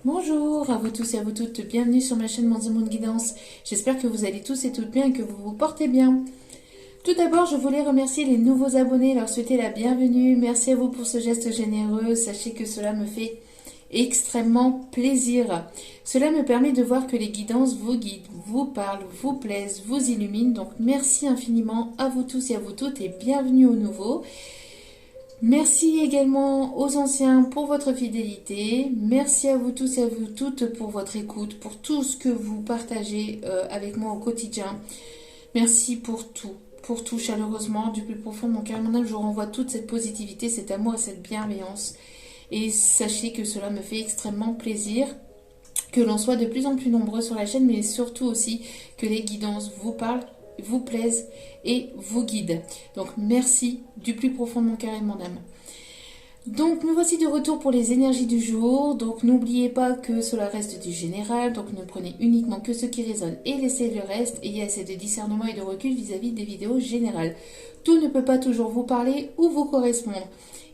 Bonjour à vous tous et à vous toutes, bienvenue sur ma chaîne Mandy Moon Guidance. J'espère que vous allez tous et toutes bien et que vous vous portez bien. Tout d'abord, je voulais remercier les nouveaux abonnés, leur souhaiter la bienvenue. Merci à vous pour ce geste généreux, sachez que cela me fait extrêmement plaisir. Cela me permet de voir que les guidances vous guident, vous parlent, vous plaisent, vous illuminent. Donc merci infiniment à vous tous et à vous toutes et bienvenue aux nouveaux. Merci également aux anciens pour votre fidélité. Merci à vous tous et à vous toutes pour votre écoute, pour tout ce que vous partagez avec moi au quotidien. Merci pour tout chaleureusement, du plus profond de mon cœur. Maintenant, je vous renvoie toute cette positivité, cet amour et cette bienveillance. Et sachez que cela me fait extrêmement plaisir que l'on soit de plus en plus nombreux sur la chaîne, mais surtout aussi que les guidances vous parlent, vous plaisent et vous guident. Donc merci du plus profond de mon cœur et de mon âme. Donc nous voici de retour pour les énergies du jour. Donc n'oubliez pas que cela reste du général. Donc ne prenez uniquement que ce qui résonne et laissez le reste. Ayez assez de discernement et de recul vis-à-vis des vidéos générales. Tout ne peut pas toujours vous parler ou vous correspondre.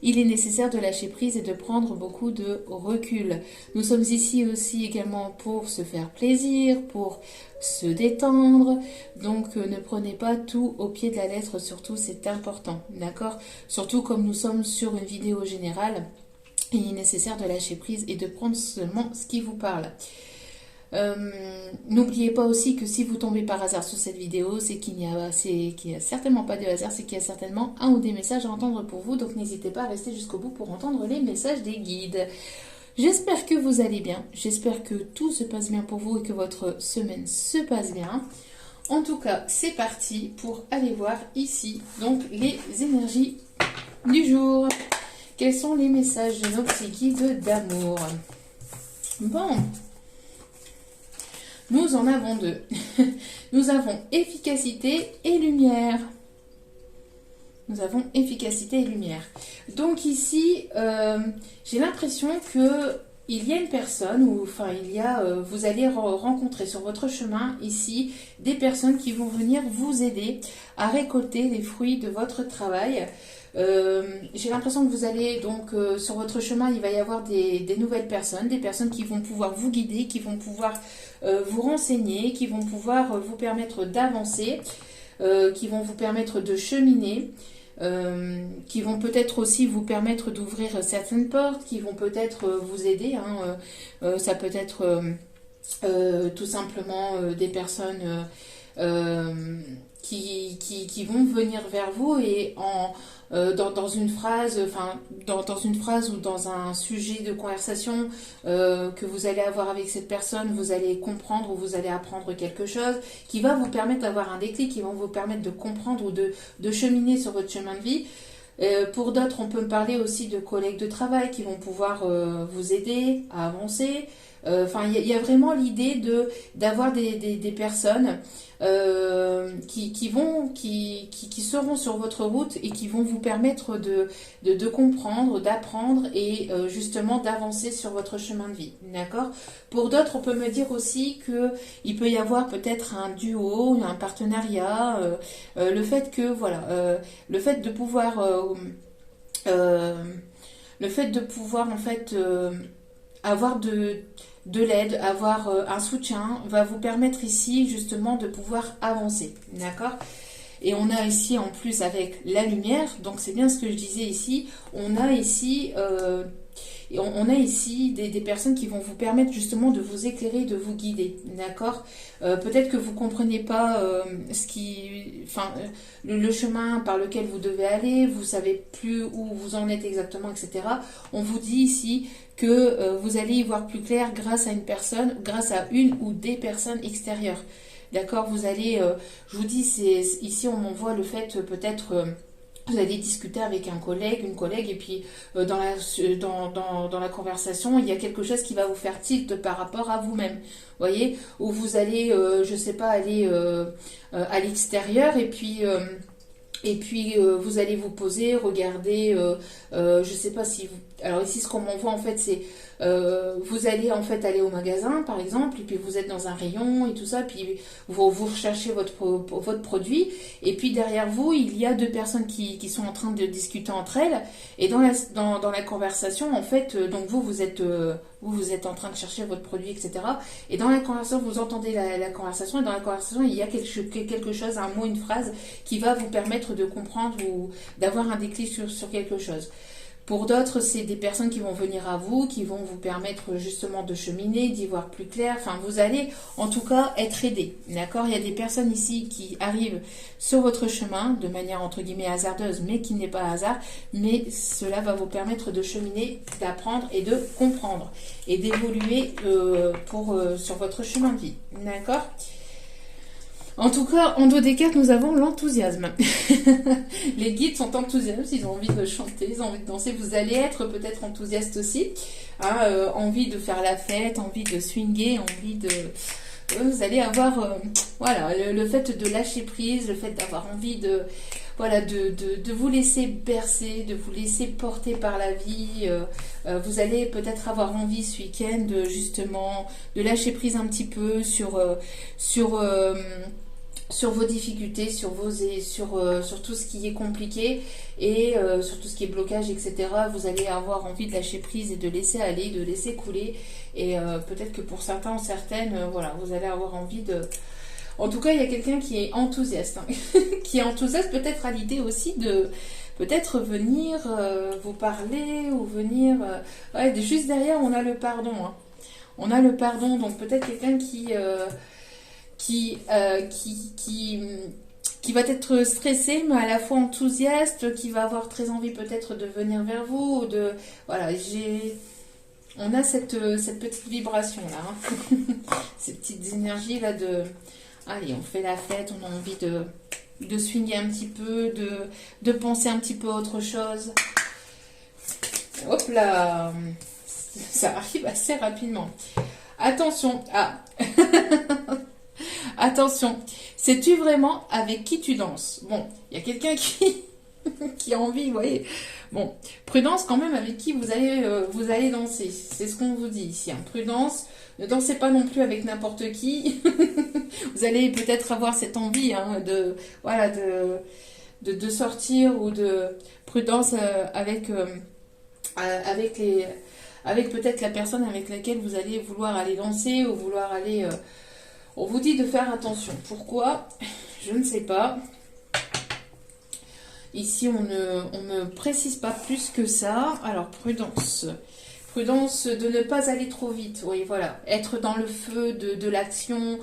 Il est nécessaire de lâcher prise et de prendre beaucoup de recul. Nous sommes ici aussi également pour se faire plaisir, pour se détendre. Donc ne prenez pas tout au pied de la lettre, surtout c'est important, d'accord? Surtout comme nous sommes sur une vidéo générale, il est nécessaire de lâcher prise et de prendre seulement ce qui vous parle. N'oubliez pas aussi que si vous tombez par hasard sur cette vidéo, c'est qu'il n'y a certainement pas de hasard, c'est qu'il y a certainement un ou des messages à entendre pour vous. Donc n'hésitez pas à rester jusqu'au bout pour entendre les messages des guides. J'espère que vous allez bien, j'espère que tout se passe bien pour vous et que votre semaine se passe bien. En tout cas, c'est parti pour aller voir ici donc les énergies du jour. Quels sont les messages de nos petits guides d'amour? Bon, nous en avons deux. Nous avons efficacité et lumière. Nous avons efficacité et lumière. Donc ici, j'ai l'impression que il y a une personne, ou enfin vous allez rencontrer sur votre chemin ici des personnes qui vont venir vous aider à récolter les fruits de votre travail. J'ai l'impression que vous allez donc sur votre chemin, il va y avoir des nouvelles personnes, des personnes qui vont pouvoir vous guider, qui vont pouvoir vous renseigner, qui vont pouvoir vous permettre d'avancer, qui vont vous permettre de cheminer. Qui vont peut-être aussi vous permettre d'ouvrir certaines portes, qui vont peut-être vous aider. Ça peut être tout simplement des personnes qui vont venir vers vous et dans une phrase, dans une phrase ou dans un sujet de conversation que vous allez avoir avec cette personne, vous allez comprendre ou vous allez apprendre quelque chose qui va vous permettre d'avoir un déclic, qui va vous permettre de comprendre ou de cheminer sur votre chemin de vie. Pour d'autres, on peut me parler aussi de collègues de travail qui vont pouvoir vous aider à avancer. Il y a vraiment l'idée d'avoir des personnes qui seront sur votre route et qui vont vous permettre de comprendre, d'apprendre et justement d'avancer sur votre chemin de vie. D'accord? Pour d'autres, on peut me dire aussi qu'il peut y avoir peut-être un duo, un partenariat, le fait que voilà, le fait de pouvoir en fait avoir de l'aide, avoir un soutien, va vous permettre ici justement de pouvoir avancer, d'accord? Et on a ici en plus avec la lumière, donc c'est bien ce que je disais ici, on a ici des personnes qui vont vous permettre justement de vous éclairer, de vous guider, d'accord? Peut-être que vous ne comprenez pas le chemin par lequel vous devez aller, vous ne savez plus où vous en êtes exactement, etc. On vous dit ici que vous allez y voir plus clair grâce à une personne, grâce à une ou des personnes extérieures. D'accord? Vous allez, je vous dis, ici on m'envoie le fait peut-être... vous allez discuter avec un collègue, une collègue, et puis dans la conversation, il y a quelque chose qui va vous faire tilt par rapport à vous-même. Vous voyez? Ou vous allez, je sais pas, aller à l'extérieur, et puis vous allez vous poser, regarder, je sais pas si vous... alors ici, ce qu'on m'envoie en fait, c'est vous allez en fait aller au magasin, par exemple, et puis vous êtes dans un rayon et tout ça, puis vous recherchez votre produit, et puis derrière vous, il y a deux personnes qui sont en train de discuter entre elles, et dans la conversation, en fait, donc vous êtes en train de chercher votre produit, etc. Et dans la conversation, vous entendez la conversation, et dans la conversation, il y a quelque chose, un mot, une phrase qui va vous permettre de comprendre ou d'avoir un déclic sur quelque chose. Pour d'autres, c'est des personnes qui vont venir à vous, qui vont vous permettre justement de cheminer, d'y voir plus clair. Enfin, vous allez en tout cas être aidé. D'accord? Il y a des personnes ici qui arrivent sur votre chemin de manière entre guillemets hasardeuse, mais qui n'est pas hasard. Mais cela va vous permettre de cheminer, d'apprendre et de comprendre et d'évoluer sur votre chemin de vie. D'accord? En tout cas, en dos des cartes, nous avons l'enthousiasme. Les guides sont enthousiastes, ils ont envie de chanter, ils ont envie de danser. Vous allez être peut-être enthousiaste aussi. Hein, envie de faire la fête, envie de swinguer, envie de... Vous allez avoir voilà, le fait de lâcher prise, le fait d'avoir envie de vous laisser bercer, de vous laisser porter par la vie. Vous allez peut-être avoir envie ce week-end justement de lâcher prise un petit peu sur vos difficultés, sur tout ce qui est compliqué et sur tout ce qui est blocage, etc. Vous allez avoir envie de lâcher prise et de laisser aller, de laisser couler. Et peut-être que pour certains ou certaines, voilà, vous allez avoir envie de... En tout cas, il y a quelqu'un qui est enthousiaste. Hein, qui est enthousiaste peut-être à l'idée aussi de peut-être venir vous parler ou venir... ouais, juste derrière, on a le pardon. Hein. On a le pardon, donc peut-être quelqu'un qui va être stressé mais à la fois enthousiaste, qui va avoir très envie peut-être de venir vers vous ou de voilà, on a cette petite vibration là, hein. Ces petites énergies là de allez, on fait la fête, on a envie de swinguer un petit peu, de penser un petit peu à autre chose. Hop là, ça arrive assez rapidement. Attention, attention, sais-tu vraiment avec qui tu danses? Bon, il y a quelqu'un qui a envie, vous voyez. Bon, prudence quand même avec qui vous allez danser. C'est ce qu'on vous dit ici. Hein. Prudence, ne dansez pas non plus avec n'importe qui. Vous allez peut-être avoir cette envie hein, de sortir ou de prudence avec peut-être la personne avec laquelle vous allez vouloir aller danser ou vouloir aller... on vous dit de faire attention. Pourquoi? Je ne sais pas. Ici, on ne précise pas plus que ça. Alors, prudence. Prudence de ne pas aller trop vite. Oui, voilà. Être dans le feu de l'action.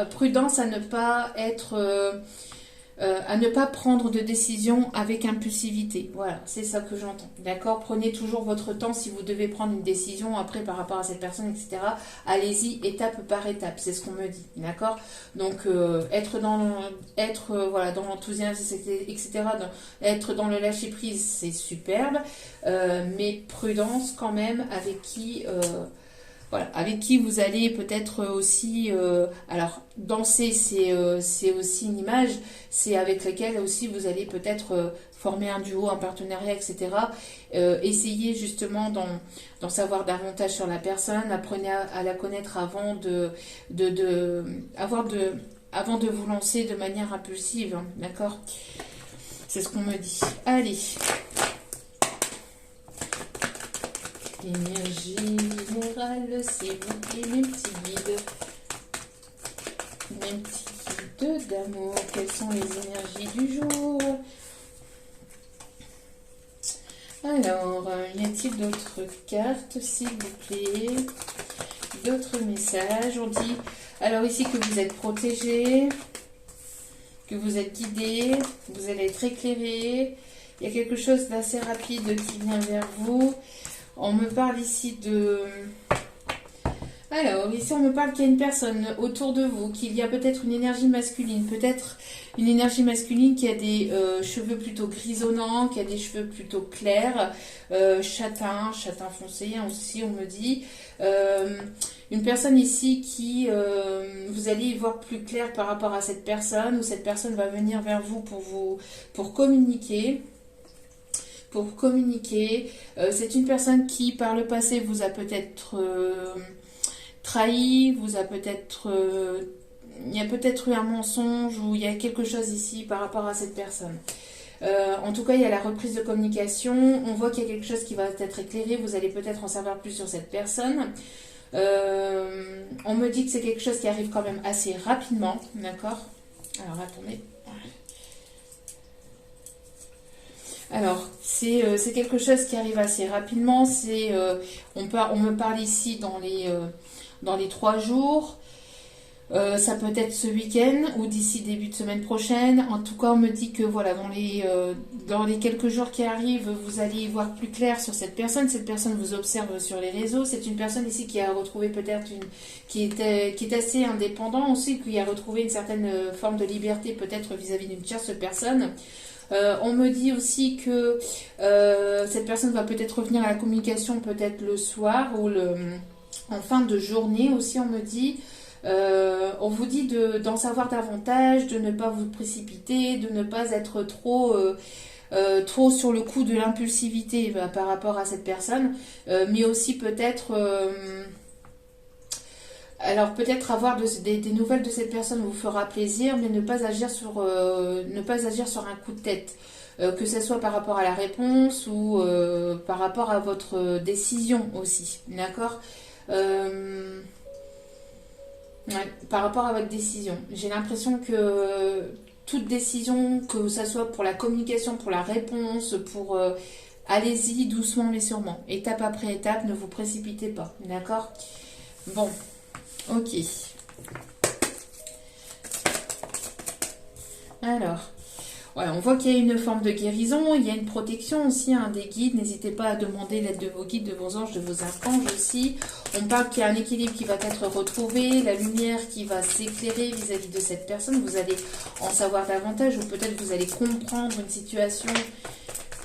Prudence à ne pas être... à ne pas prendre de décision avec impulsivité. Voilà, c'est ça que j'entends. D'accord? Prenez toujours votre temps si vous devez prendre une décision après par rapport à cette personne, etc. Allez-y étape par étape, c'est ce qu'on me dit. D'accord? Donc, être dans l'enthousiasme, etc. Être dans le lâcher-prise, c'est superbe. Mais prudence quand même avec qui... voilà, avec qui vous allez peut-être aussi... alors, danser, c'est aussi une image, c'est avec laquelle aussi vous allez peut-être former un duo, un partenariat, etc. Essayez justement d'en savoir davantage sur la personne, apprenez à la connaître avant avant de vous lancer de manière impulsive, hein, d'accord? C'est ce qu'on me dit. Allez. Énergie générale, s'il vous plaît, mes petits guides. Mes petits guides d'amour. Quelles sont les énergies du jour? Alors, y a-t-il d'autres cartes, s'il vous plaît? D'autres messages? On dit, alors ici que vous êtes protégé, que vous êtes guidé, vous allez être éclairé. Il y a quelque chose d'assez rapide qui vient vers vous. On me parle ici de... Alors, ici on me parle qu'il y a une personne autour de vous, qu'il y a peut-être une énergie masculine, qui a des cheveux plutôt grisonnants, qui a des cheveux plutôt clairs, châtain foncé, hein, aussi on me dit. Une personne ici qui, vous allez y voir plus clair par rapport à cette personne, ou cette personne va venir vers vous pour communiquer. pour communiquer. C'est une personne qui, par le passé, vous a peut-être trahi, vous a peut-être... il y a peut-être eu un mensonge ou il y a quelque chose ici par rapport à cette personne. En tout cas, il y a la reprise de communication. On voit qu'il y a quelque chose qui va être éclairé. Vous allez peut-être en savoir plus sur cette personne. On me dit que c'est quelque chose qui arrive quand même assez rapidement. D'accord? Alors, attendez. Alors, c'est quelque chose qui arrive assez rapidement. On me parle ici dans les 3 jours. Ça peut être ce week-end ou d'ici début de semaine prochaine. En tout cas, on me dit que voilà, dans les quelques jours qui arrivent, vous allez y voir plus clair sur cette personne. Cette personne vous observe sur les réseaux. C'est une personne ici qui a retrouvé peut-être qui est assez indépendant aussi, qui a retrouvé une certaine forme de liberté peut-être vis-à-vis d'une tierce personne. On me dit aussi que cette personne va peut-être revenir à la communication peut-être le soir ou en fin de journée aussi, on me dit. On vous dit d'en savoir davantage, de ne pas vous précipiter, de ne pas être trop sur le coup de l'impulsivité par rapport à cette personne, mais aussi peut-être alors peut-être avoir des nouvelles de cette personne vous fera plaisir, mais ne pas agir sur un coup de tête. Que ce soit par rapport à la réponse ou par rapport à votre décision aussi, d'accord? Ouais, par rapport à votre décision. J'ai l'impression que toute décision, que ça soit pour la communication, pour la réponse, allez-y doucement mais sûrement. Étape après étape, ne vous précipitez pas. D'accord? Bon, ok. Alors... Ouais, on voit qu'il y a une forme de guérison, il y a une protection aussi des guides. N'hésitez pas à demander l'aide de vos guides, de vos anges, de vos archanges aussi. On parle qu'il y a un équilibre qui va être retrouvé, la lumière qui va s'éclairer vis-à-vis de cette personne. Vous allez en savoir davantage ou peut-être vous allez comprendre une situation,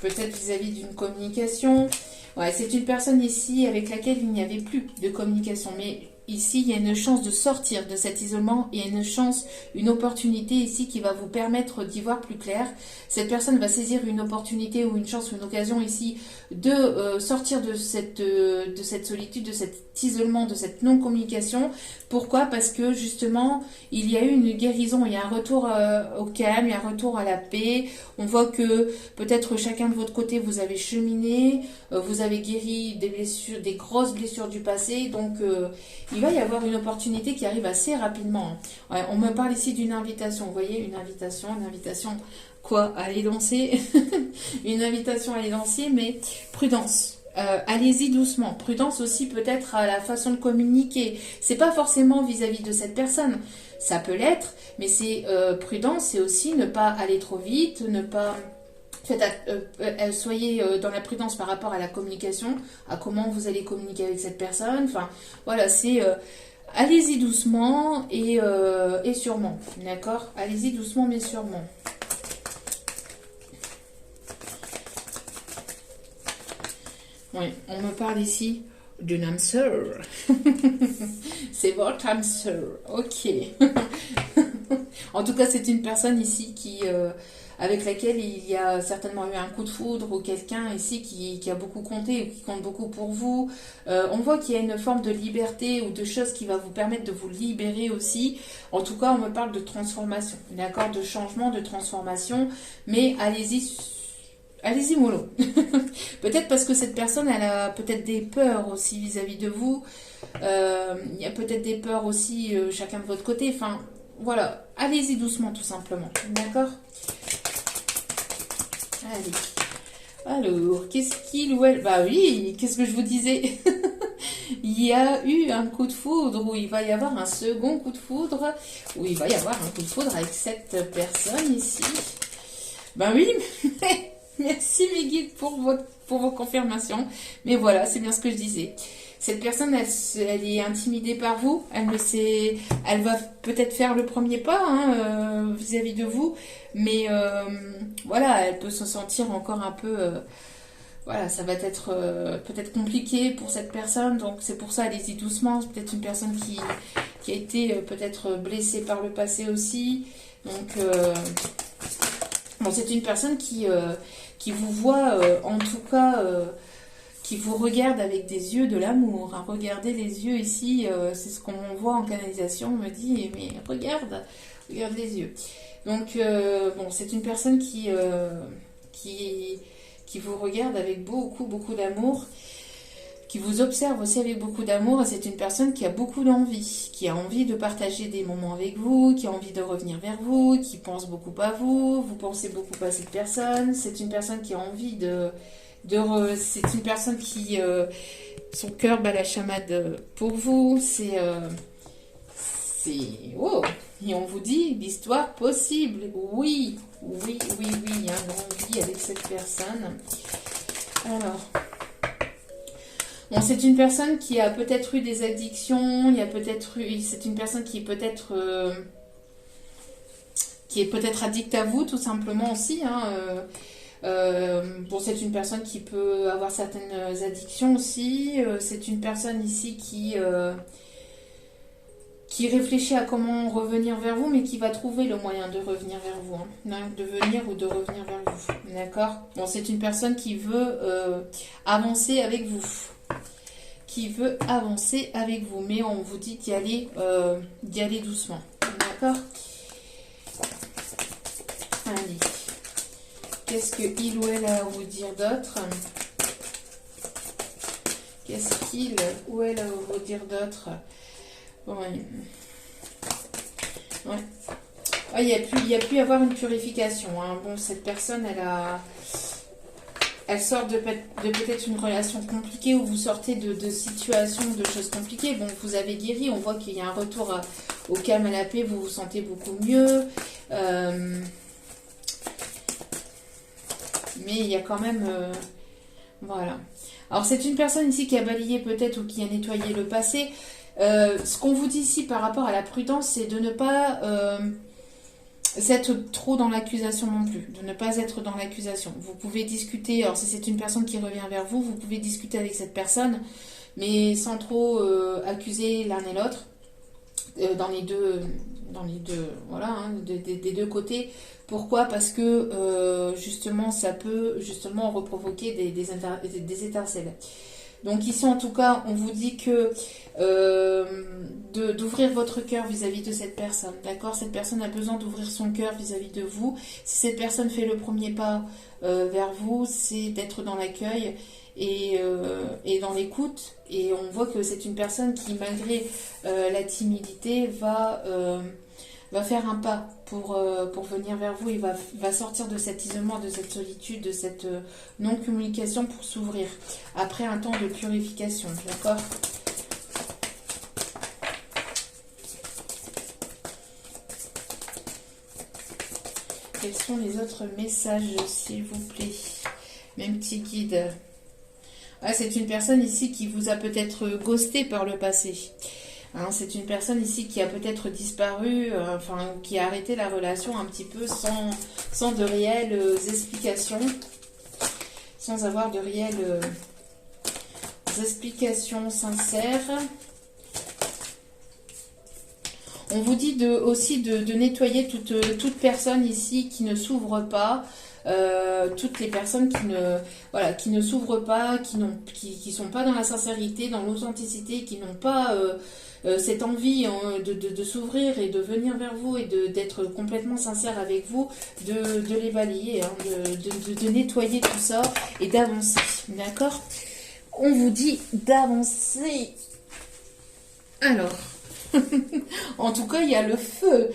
peut-être vis-à-vis d'une communication. Ouais, c'est une personne ici avec laquelle il n'y avait plus de communication, mais... Ici, il y a une chance de sortir de cet isolement. Il y a une opportunité ici qui va vous permettre d'y voir plus clair. Cette personne va saisir une opportunité ou une chance ou une occasion ici de sortir de cette solitude, de cet isolement, de cette non-communication. Pourquoi? Parce que justement, il y a eu une guérison, il y a un retour au calme, il y a un retour à la paix. On voit que peut-être chacun de votre côté, vous avez cheminé, vous avez guéri des blessures, des grosses blessures du passé. Donc, il va y avoir une opportunité qui arrive assez rapidement. Ouais, on me parle ici d'une invitation. Vous voyez, une invitation quoi? À aller danser. Une invitation à aller danser, mais prudence. Allez-y doucement. Prudence aussi peut-être à la façon de communiquer. C'est pas forcément vis-à-vis de cette personne. Ça peut l'être, mais c'est prudence, c'est aussi ne pas aller trop vite, ne pas... soyez dans la prudence par rapport à la communication, à comment vous allez communiquer avec cette personne. Enfin, voilà, c'est allez-y doucement et sûrement, d'accord? Allez-y doucement mais sûrement. Oui, on me parle ici d'une âme sœur. C'est votre âme sœur, ok. En tout cas, c'est une personne ici avec laquelle il y a certainement eu un coup de foudre ou quelqu'un ici qui a beaucoup compté ou qui compte beaucoup pour vous. On voit qu'il y a une forme de liberté ou de choses qui va vous permettre de vous libérer aussi. En tout cas, on me parle de transformation, d'accord, de changement, de transformation. Mais allez-y mollo. Peut-être parce que cette personne, elle a peut-être des peurs aussi vis-à-vis de vous. Il y a peut-être des peurs aussi chacun de votre côté. Enfin, voilà. Allez-y doucement tout simplement. D'accord? Allez. Alors, qu'est-ce qu'il ou elle... Bah oui, qu'est-ce que je vous disais? Il y a eu un coup de foudre, ou il va y avoir un second coup de foudre, ou il va y avoir un coup de foudre avec cette personne ici. Bah oui, merci mes guides pour vos confirmations. Mais voilà, c'est bien ce que je disais. Cette personne, elle est intimidée par vous. Elle va peut-être faire le premier pas vis-à-vis de vous. Mais voilà, elle peut se sentir encore un peu... voilà, ça va être peut-être compliqué pour cette personne. Donc c'est pour ça, allez-y doucement. C'est peut-être une personne qui a été peut-être blessée par le passé aussi. Donc... bon, c'est une personne qui qui vous voit, en tout cas, qui vous regarde avec des yeux de l'amour. Hein. Regardez les yeux ici, c'est ce qu'on voit en canalisation, on me dit, mais regarde les yeux. Donc, bon, c'est une personne qui vous regarde avec beaucoup, beaucoup d'amour, qui vous observe aussi avec beaucoup d'amour, et c'est une personne qui a beaucoup d'envie, qui a envie de partager des moments avec vous, qui a envie de revenir vers vous, qui pense beaucoup à vous, vous pensez beaucoup à cette personne, c'est une personne qui a envie c'est une personne qui, son cœur bat la chamade pour vous, wow. Et on vous dit l'histoire possible, oui, il y a une envie avec cette personne. Alors... Bon, c'est une personne qui a peut-être eu des addictions, c'est une personne qui est peut-être addict à vous, tout simplement aussi. Hein, bon, c'est une personne qui peut avoir certaines addictions aussi. C'est une personne ici qui réfléchit à comment revenir vers vous, mais qui va trouver le moyen de revenir vers vous, hein, de venir ou de revenir vers vous. D'accord ? Bon, c'est une personne qui veut avancer avec vous. Mais on vous dit d'y aller doucement. D'accord ? Allez. Qu'est-ce qu'il ou elle a à vous dire d'autre ? Qu'est-ce qu'il ou elle a à vous dire d'autre ? Ouais. Ah, il y a pu y avoir une purification. Hein. Bon, cette personne, elle sort de peut-être une relation compliquée, où vous sortez de situations, de choses compliquées. Bon, vous avez guéri, on voit qu'il y a un retour au calme, à la paix, vous vous sentez beaucoup mieux. Mais il y a quand même... voilà. Alors, c'est une personne ici qui a balayé peut-être, ou qui a nettoyé le passé. Ce qu'on vous dit ici par rapport à la prudence, c'est de ne pas... être trop dans l'accusation non plus, de ne pas être dans l'accusation. Vous pouvez discuter, alors si c'est une personne qui revient vers vous, vous pouvez discuter avec cette personne, mais sans trop accuser l'un et l'autre, dans les deux, voilà, hein, des deux côtés. Pourquoi ? Parce que justement, ça peut justement reprovoquer des étincelles. Donc ici, en tout cas, on vous dit que d'ouvrir votre cœur vis-à-vis de cette personne. D'accord ? Cette personne a besoin d'ouvrir son cœur vis-à-vis de vous. Si cette personne fait le premier pas vers vous, c'est d'être dans l'accueil et dans l'écoute. Et on voit que c'est une personne qui, malgré la timidité, va faire un pas pour venir vers vous. Il va sortir de cet isolement, de cette solitude, de cette non-communication, pour s'ouvrir après un temps de purification. D'accord ? Quels sont les autres messages, s'il vous plaît ? Même petit guide. Ah, c'est une personne ici qui vous a peut-être ghosté par le passé. Hein, c'est une personne ici qui a peut-être disparu, qui a arrêté la relation un petit peu sans de réelles explications, sans avoir de réelles explications sincères. On vous dit aussi de nettoyer toute personne ici qui ne s'ouvre pas, toutes les personnes qui ne s'ouvrent pas, qui sont pas dans la sincérité, dans l'authenticité, qui n'ont pas cette envie de s'ouvrir et de venir vers vous et d'être complètement sincère avec vous, de les balayer, hein, de nettoyer tout ça et d'avancer. D'accord ? On vous dit d'avancer. Alors... en tout cas, il y a le feu.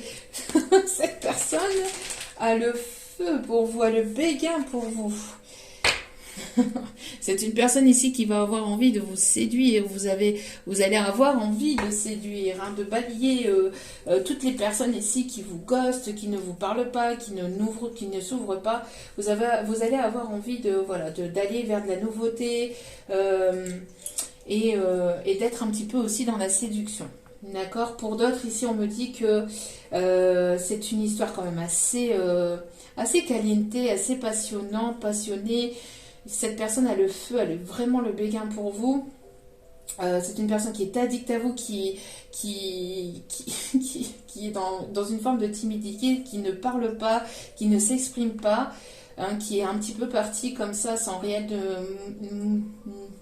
Cette personne a le feu pour vous, a le béguin pour vous. C'est une personne ici qui va avoir envie de vous séduire. Vous allez avoir envie de séduire, hein, de balayer toutes les personnes ici qui vous ghostent, qui ne vous parlent pas, qui ne s'ouvrent pas. Vous allez avoir envie d'aller vers de la nouveauté et d'être un petit peu aussi dans la séduction. D'accord. Pour d'autres, ici, on me dit que c'est une histoire quand même assez caliente, assez passionnée. Cette personne a le feu, elle a vraiment le béguin pour vous. C'est une personne qui est addicte à vous, qui est dans une forme de timidité, qui ne parle pas, qui ne s'exprime pas. hein, qui est un petit peu parti comme ça, sans réel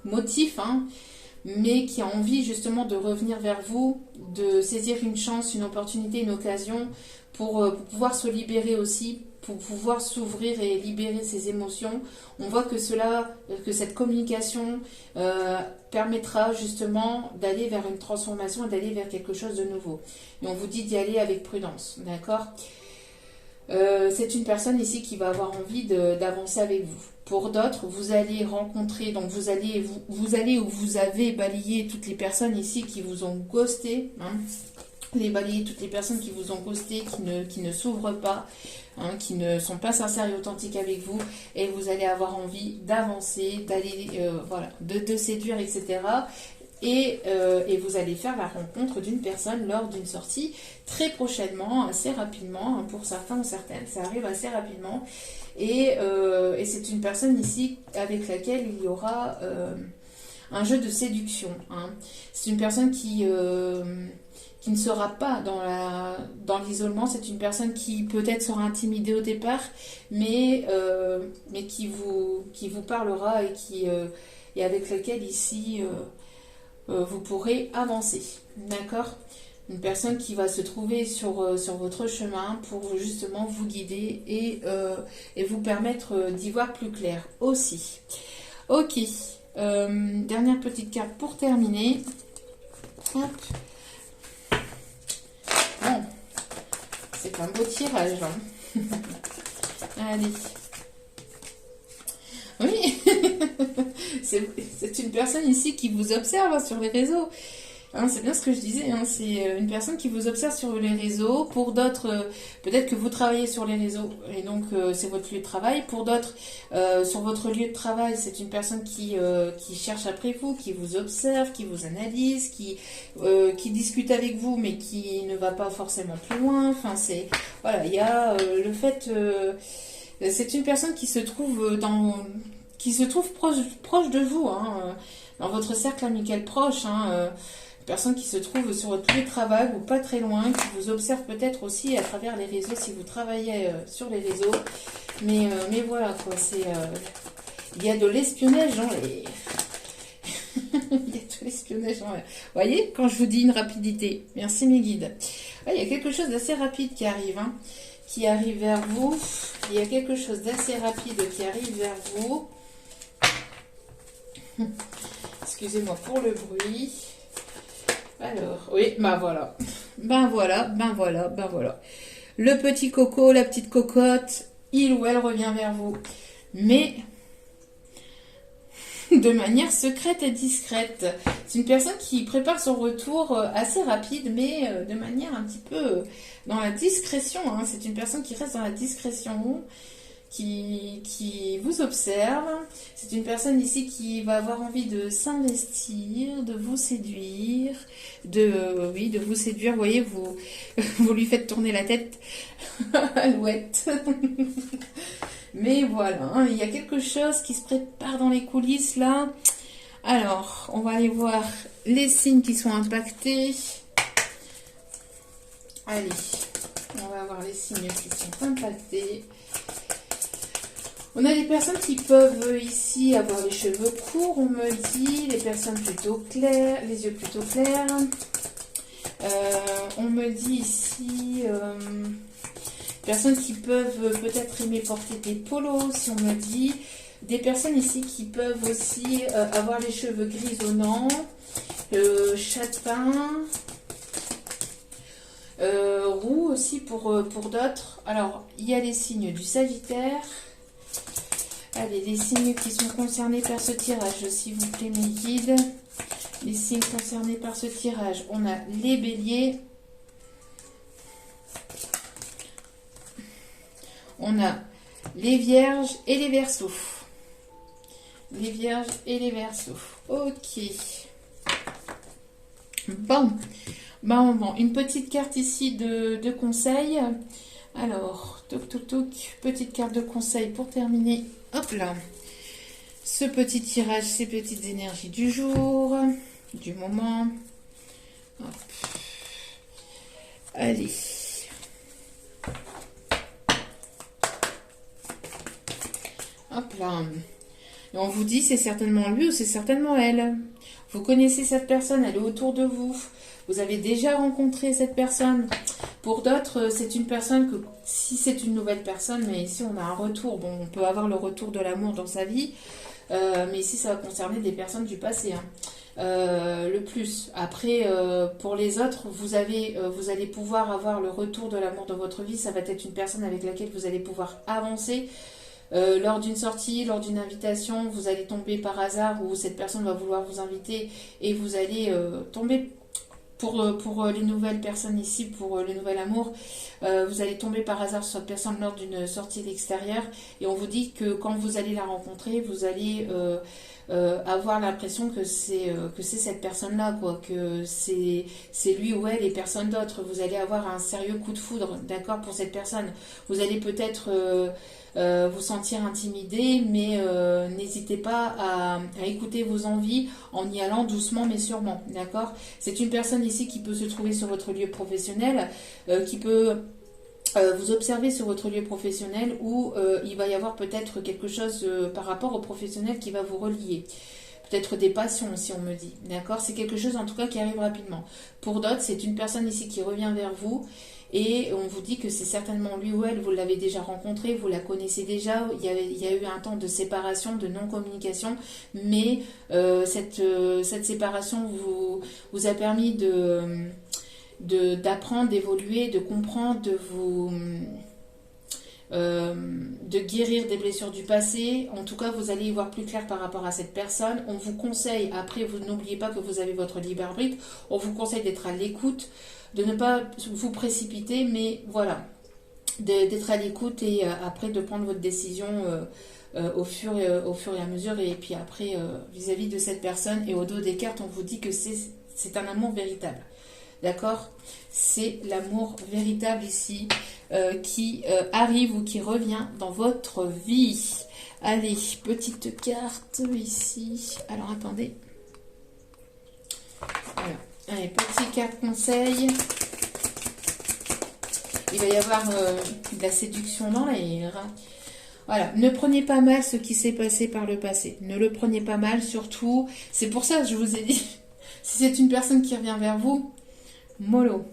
motif, hein, mais qui a envie justement de revenir vers vous, de saisir une chance, une opportunité, une occasion pour pouvoir se libérer aussi, pour pouvoir s'ouvrir et libérer ses émotions. On voit que cette communication permettra justement d'aller vers une transformation et d'aller vers quelque chose de nouveau. Et on vous dit d'y aller avec prudence, d'accord ? C'est une personne ici qui va avoir envie d'avancer avec vous. Pour d'autres, vous allez rencontrer, donc vous allez ou vous avez balayé toutes les personnes ici qui vous ont ghosté, hein, les balayer toutes les personnes qui vous ont ghosté, qui ne s'ouvrent pas, hein, qui ne sont pas sincères et authentiques avec vous, et vous allez avoir envie d'avancer, d'aller, voilà, de séduire, etc. Et vous allez faire la rencontre d'une personne lors d'une sortie très prochainement, assez rapidement, hein, pour certains ou certaines, ça arrive assez rapidement. Et c'est une personne ici avec laquelle il y aura un jeu de séduction, hein. C'est une personne qui ne sera pas dans l'isolement. C'est une personne qui peut-être sera intimidée au départ, mais qui vous parlera et avec laquelle ici vous pourrez avancer. D'accord ? Une personne qui va se trouver sur votre chemin pour justement vous guider et vous permettre d'y voir plus clair aussi. Ok, dernière petite carte pour terminer. Hop. Bon, c'est un beau tirage, hein. Allez. Oui, c'est une personne ici qui vous observe, hein, sur les réseaux. Hein, c'est bien ce que je disais, hein, c'est une personne qui vous observe sur les réseaux. Pour d'autres, peut-être que vous travaillez sur les réseaux et donc c'est votre lieu de travail. Pour d'autres, sur votre lieu de travail, c'est une personne qui cherche après vous, qui vous observe, qui vous analyse, qui discute avec vous, mais qui ne va pas forcément plus loin. Enfin, voilà, il y a le fait... c'est une personne qui se trouve proche de vous, hein, dans votre cercle amical proche, hein, personne qui se trouve sur votre lieu de travail ou pas très loin, qui vous observe peut-être aussi à travers les réseaux si vous travaillez sur les réseaux. Mais voilà quoi, il y a de l'espionnage dans les... il y a de l'espionnage dans les... Vous voyez, quand je vous dis une rapidité, merci mes guides. Ouais, il y a quelque chose d'assez rapide qui arrive, hein, qui arrive vers vous. Il y a quelque chose d'assez rapide qui arrive vers vous. Excusez-moi pour le bruit. Alors, oui, ben voilà. Le petit coco, la petite cocotte, il ou elle revient vers vous. Mais de manière secrète et discrète. C'est une personne qui prépare son retour assez rapide, mais de manière un petit peu dans la discrétion, hein. C'est une personne qui reste dans la discrétion, qui vous observe. C'est une personne ici qui va avoir envie de s'investir, de vous séduire, de vous séduire. Vous voyez, vous lui faites tourner la tête. Alouette. Mais voilà, hein, il y a quelque chose qui se prépare dans les coulisses là. Alors, on va aller voir les signes qui sont impactés. Allez, on va voir les signes qui sont impactés. On a des personnes qui peuvent ici avoir les cheveux courts, on me dit, les personnes plutôt claires, les yeux plutôt clairs. On me dit ici, personnes qui peuvent peut-être aimer porter des polos, si on me dit. Des personnes ici qui peuvent aussi avoir les cheveux grisonnants, châtain, roux aussi pour d'autres. Alors, il y a les signes du Sagittaire. Allez, les signes qui sont concernés par ce tirage, s'il vous plaît, mes guides. Les signes concernés par ce tirage, on a les béliers. On a les vierges et les verseaux. Les vierges et les verseaux. Ok. Bon. Une petite carte ici de conseil. Alors, toc toc toc, petite carte de conseil pour terminer. Hop là. Ce petit tirage, ces petites énergies du jour, du moment. Hop. Allez. là. Et on vous dit c'est certainement lui ou c'est certainement elle. Vous connaissez cette personne, elle est autour de vous. Vous avez déjà rencontré cette personne. Pour d'autres, c'est une personne que, si c'est une nouvelle personne, mais ici on a un retour. Bon, on peut avoir le retour de l'amour dans sa vie, mais ici ça va concerner des personnes du passé. Hein. Le plus. Après, pour les autres, vous allez pouvoir avoir le retour de l'amour dans votre vie. Ça va être une personne avec laquelle vous allez pouvoir avancer. Lors d'une sortie, lors d'une invitation, vous allez tomber par hasard ou cette personne va vouloir vous inviter et vous allez tomber pour les nouvelles personnes ici, pour le nouvel amour, vous allez tomber par hasard sur cette personne lors d'une sortie de l'extérieur et on vous dit que quand vous allez la rencontrer, vous allez avoir l'impression que c'est cette personne-là, quoi, que c'est lui ou elle et personne d'autre. Vous allez avoir un sérieux coup de foudre, d'accord, pour cette personne. Vous allez peut-être vous sentir intimidé, mais n'hésitez pas à écouter vos envies en y allant doucement mais sûrement, d'accord. C'est une personne ici qui peut se trouver sur votre lieu professionnel, qui peut vous observer sur votre lieu professionnel où il va y avoir peut-être quelque chose par rapport au professionnel qui va vous relier. Peut-être des passions si on me dit, d'accord. C'est quelque chose en tout cas qui arrive rapidement. Pour d'autres, c'est une personne ici qui revient vers vous et on vous dit que c'est certainement lui ou elle, vous l'avez déjà rencontré, vous la connaissez déjà, il y a eu un temps de séparation, de non-communication, mais cette séparation vous a permis d'apprendre, d'évoluer, de comprendre, de guérir des blessures du passé. En tout cas, vous allez y voir plus clair par rapport à cette personne. On vous conseille, après, vous n'oubliez pas que vous avez votre libre arbitre, on vous conseille d'être à l'écoute, de ne pas vous précipiter, mais voilà, d'être à l'écoute et après de prendre votre décision au fur et à mesure. Et puis après, vis-à-vis de cette personne et au dos des cartes, on vous dit que c'est un amour véritable. D'accord? C'est l'amour véritable ici qui arrive ou qui revient dans votre vie. Allez, petite carte ici. Alors, attendez. Voilà. Allez, petite carte conseil. Il va y avoir de la séduction dans l'air. Voilà, ne prenez pas mal ce qui s'est passé par le passé. Ne le prenez pas mal, surtout. C'est pour ça que je vous ai dit, si c'est une personne qui revient vers vous, mollo.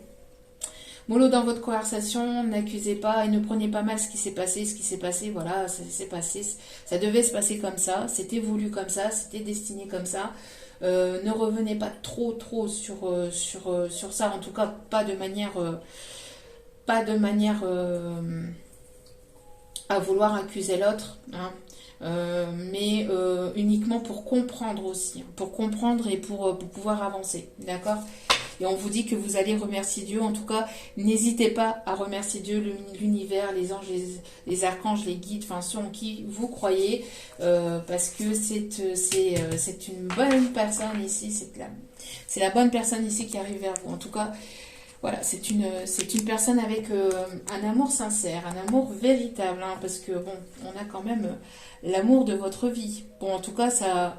Mollo dans votre conversation, n'accusez pas et ne prenez pas mal ce qui s'est passé. Ce qui s'est passé, voilà, ça s'est passé. Ça devait se passer comme ça, c'était voulu comme ça, c'était destiné comme ça. Ne revenez pas trop sur ça, en tout cas pas de manière à vouloir accuser l'autre, hein. Mais uniquement pour comprendre aussi, hein, pour comprendre et pour pouvoir avancer, d'accord. Et on vous dit que vous allez remercier Dieu. En tout cas, n'hésitez pas à remercier Dieu, l'univers, les anges, les archanges, les guides, enfin ceux en qui vous croyez, parce que c'est une bonne personne ici, c'est la bonne personne ici qui arrive vers vous. En tout cas, voilà, c'est une personne avec un amour sincère, un amour véritable, hein, parce que bon, on a quand même l'amour de votre vie. Bon, en tout cas, ça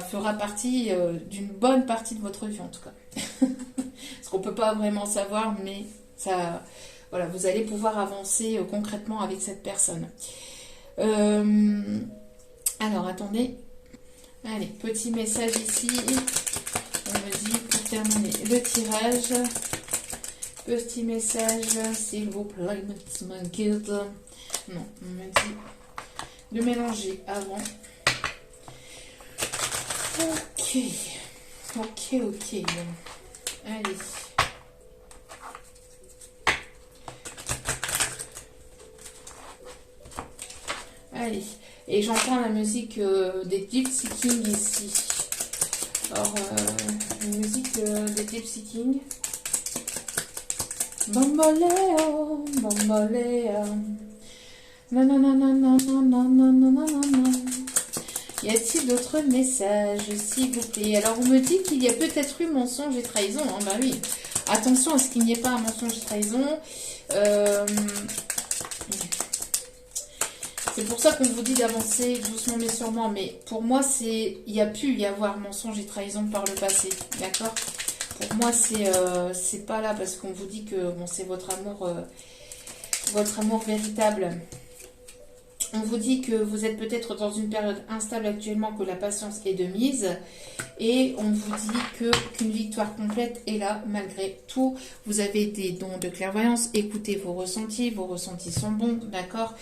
fera partie d'une bonne partie de votre vie, en tout cas. Parce qu'on ne peut pas vraiment savoir, mais ça, voilà, vous allez pouvoir avancer concrètement avec cette personne. Alors, attendez. Allez, petit message ici. On me dit, pour terminer le tirage, petit message, s'il vous plaît, mon guide. Non, on me dit de mélanger avant. Ok. Allez. Allez. Et j'entends la musique des Gypsy Kings ici. Alors, la musique des Gypsy Kings. Bamboleo, bamboleo. Nananananananananananana. Y a-t-il d'autres messages, s'il vous plaît? Alors, on me dit qu'il y a peut-être eu mensonge et trahison. Hein, bah oui. Attention à ce qu'il n'y ait pas un mensonge et trahison. C'est pour ça qu'on vous dit d'avancer doucement mais sûrement. Mais pour moi, il y a pu y avoir mensonge et trahison par le passé. D'accord? Pour moi, c'est pas là parce qu'on vous dit que bon, c'est votre amour véritable. On vous dit que vous êtes peut-être dans une période instable actuellement, que la patience est de mise. Et on vous dit qu'une victoire complète est là malgré tout. Vous avez des dons de clairvoyance. Écoutez vos ressentis sont bons, d'accord?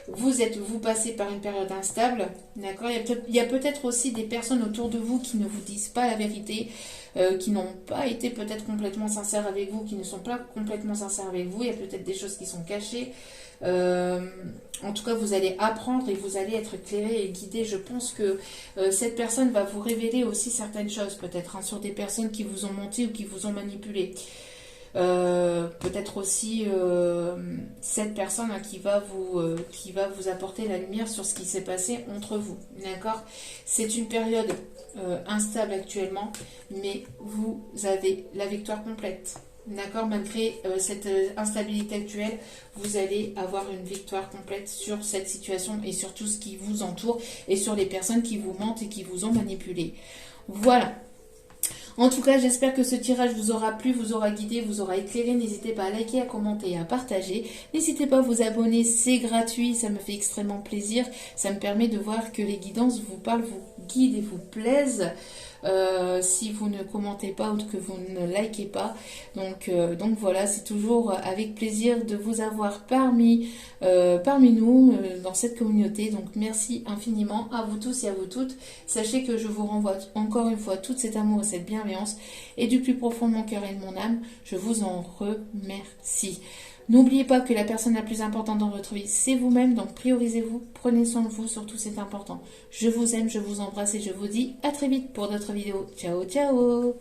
Vous passez par une période instable, d'accord? Il y a peut-être aussi des personnes autour de vous qui ne vous disent pas la vérité, qui n'ont pas été peut-être complètement sincères avec vous, qui ne sont pas complètement sincères avec vous. Il y a peut-être des choses qui sont cachées. En tout cas, vous allez apprendre et vous allez être éclairé et guidé. Je pense que cette personne va vous révéler aussi certaines choses, peut-être, hein, sur des personnes qui vous ont menti ou qui vous ont manipulé. Peut-être aussi cette personne, hein, qui va vous apporter la lumière sur ce qui s'est passé entre vous. D'accord? C'est une période instable actuellement, mais vous avez la victoire complète. D'accord? Malgré cette instabilité actuelle, vous allez avoir une victoire complète sur cette situation et sur tout ce qui vous entoure et sur les personnes qui vous mentent et qui vous ont manipulé. Voilà. En tout cas, j'espère que ce tirage vous aura plu, vous aura guidé, vous aura éclairé. N'hésitez pas à liker, à commenter et à partager. N'hésitez pas à vous abonner, c'est gratuit, ça me fait extrêmement plaisir. Ça me permet de voir que les guidances vous parlent, vous guident et vous plaisent. Si vous ne commentez pas ou que vous ne likez pas. Donc voilà, c'est toujours avec plaisir de vous avoir parmi nous dans cette communauté. Donc merci infiniment à vous tous et à vous toutes. Sachez que je vous renvoie encore une fois tout cet amour et cette bienveillance, et du plus profond de mon cœur et de mon âme, je vous en remercie. N'oubliez pas que la personne la plus importante dans votre vie, c'est vous-même, donc priorisez-vous, prenez soin de vous, surtout c'est important. Je vous aime, je vous embrasse et je vous dis à très vite pour d'autres vidéos. Ciao, ciao!